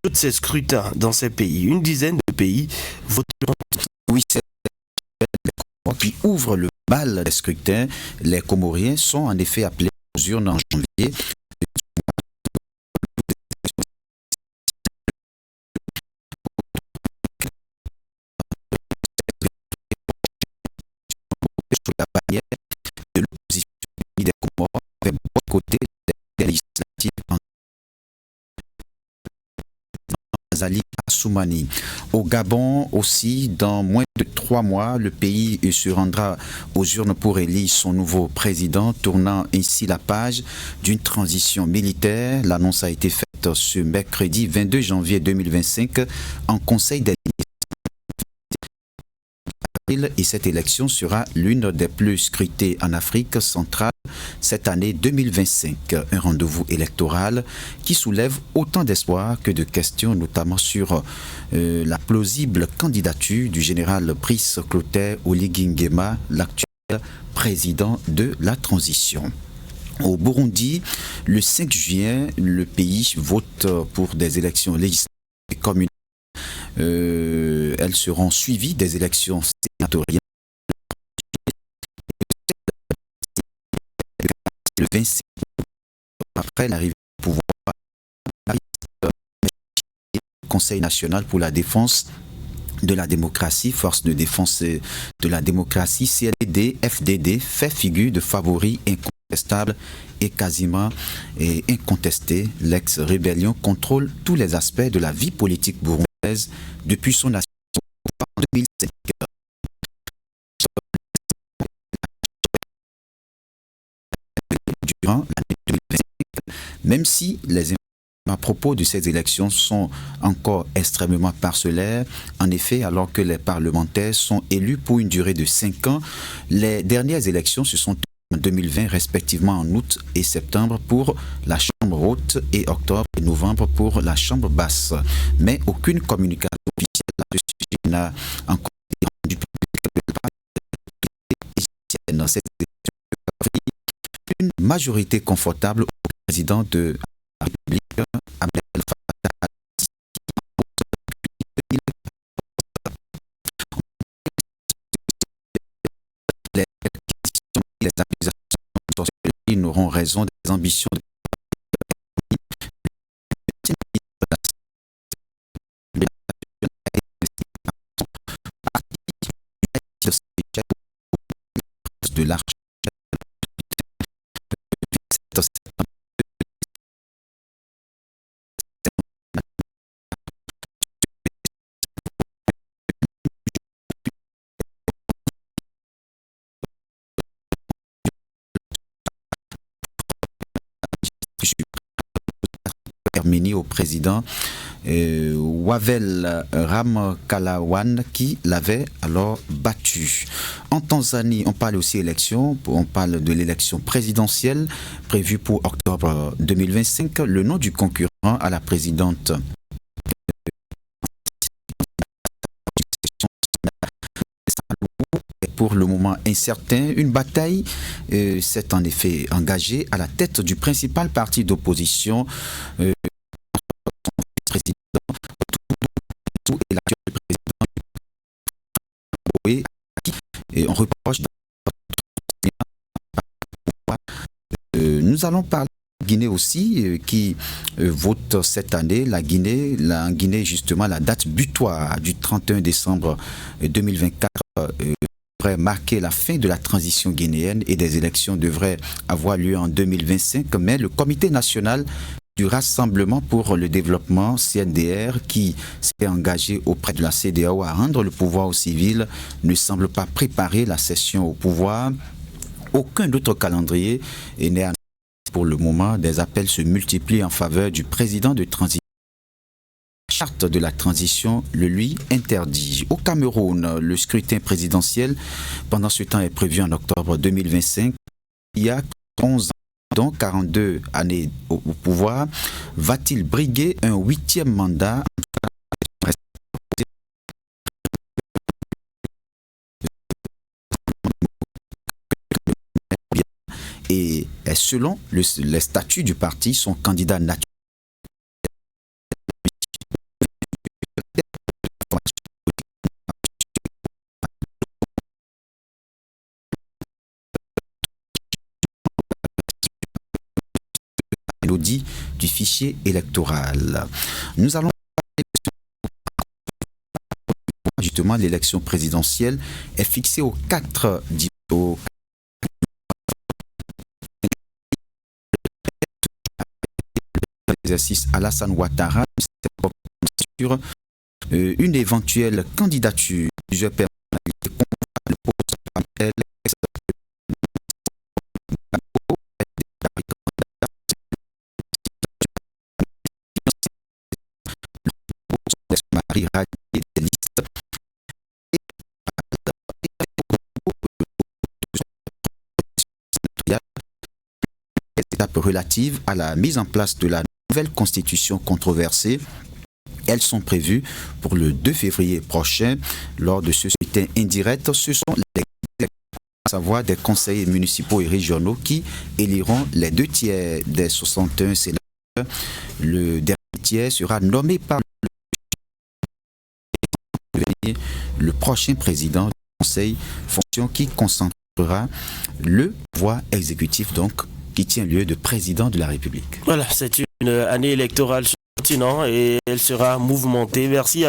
de ces scrutins dans ces pays, une dizaine de pays voteront. Oui, c'est qui ouvre le bal des scrutins. Les Comoriens sont en effet appelés aux urnes en janvier. Sous la bannière de l'opposition des Comores avait boycotté les législatives en Azali Assoumani. Au Gabon aussi, dans moins de 3 mois, le pays se rendra aux urnes pour élire son nouveau président, tournant ainsi la page d'une transition militaire. L'annonce a été faite ce mercredi 22 janvier 2025 en Conseil des et cette élection sera l'une des plus scrutées en Afrique centrale cette année 2025. Un rendez-vous électoral qui soulève autant d'espoir que de questions, notamment sur la plausible candidature du général Brice Clotaire Oligui Nguema, l'actuel président de la transition. Au Burundi, le 5 juin, le pays vote pour des élections législatives communautaires. Elles seront suivies des élections sénatoriales le 26 après l'arrivée au pouvoir du Conseil national pour la défense de la démocratie, force de défense de la démocratie, CNDD-FDD, fait figure de favori incontestable et quasiment incontesté. L'ex-rébellion contrôle tous les aspects de la vie politique burundaise depuis son ascension en 2005. Durant l'année 2025, même si les à propos de ces élections sont encore extrêmement parcellaires. En effet, alors que les parlementaires sont élus pour une durée de 5 ans, les dernières élections se sont tenues en 2020, respectivement en août et septembre pour la Chambre haute et octobre et novembre pour la Chambre basse. Mais aucune communication officielle à ce sujet n'a encore été rendue publique dans cette élection. Une majorité confortable au président de la République, Abdel Fattah les accusations n'auront raison des ambitions de l'arche terminé au président Wavel Ramkalawan qui l'avait alors battu. En Tanzanie, on parle aussi élection, on parle de l'élection présidentielle prévue pour octobre 2025. Le nom du concurrent à la présidente est pour le moment incertain. Une bataille s'est en effet engagée à la tête du principal parti d'opposition président et l'actuel président et on reproche nous allons parler de la Guinée aussi qui vote cette année. La Guinée justement, la date butoir du 31 décembre 2024 devrait marquer la fin de la transition guinéenne et des élections devraient avoir lieu en 2025, mais le Comité national du Rassemblement pour le développement, CNDR, qui s'est engagé auprès de la CEDEAO à rendre le pouvoir aux civils, ne semble pas préparer la session au pouvoir. Aucun autre calendrier n'est annoncé pour le moment. Des appels se multiplient en faveur du président de transition. La charte de la transition le lui interdit. Au Cameroun, le scrutin présidentiel, pendant ce temps, est prévu en octobre 2025. Il y a 11 ans. Donc 42 années au pouvoir, va-t-il briguer un 8e mandat et selon les statuts du parti, son candidat naturel l'audit du fichier électoral. Nous allons justement l'élection présidentielle est fixée au 4 l'exercice Alassane Ouattara sur une éventuelle candidature de personnalité contre le poste parmi Marie radiée des listes et étapes relatives à la mise en place de la nouvelle constitution controversée. Elles sont prévues pour le 2 février prochain. Lors de ce scrutin indirect, ce sont à savoir des conseillers municipaux et régionaux qui éliront les 2 tiers des 61 sénateurs. Le dernier tiers sera nommé par le prochain président du conseil, fonction qui concentrera le pouvoir exécutif, donc qui tient lieu de président de la République. Voilà, c'est une année électorale sur le continent et elle sera mouvementée. Merci à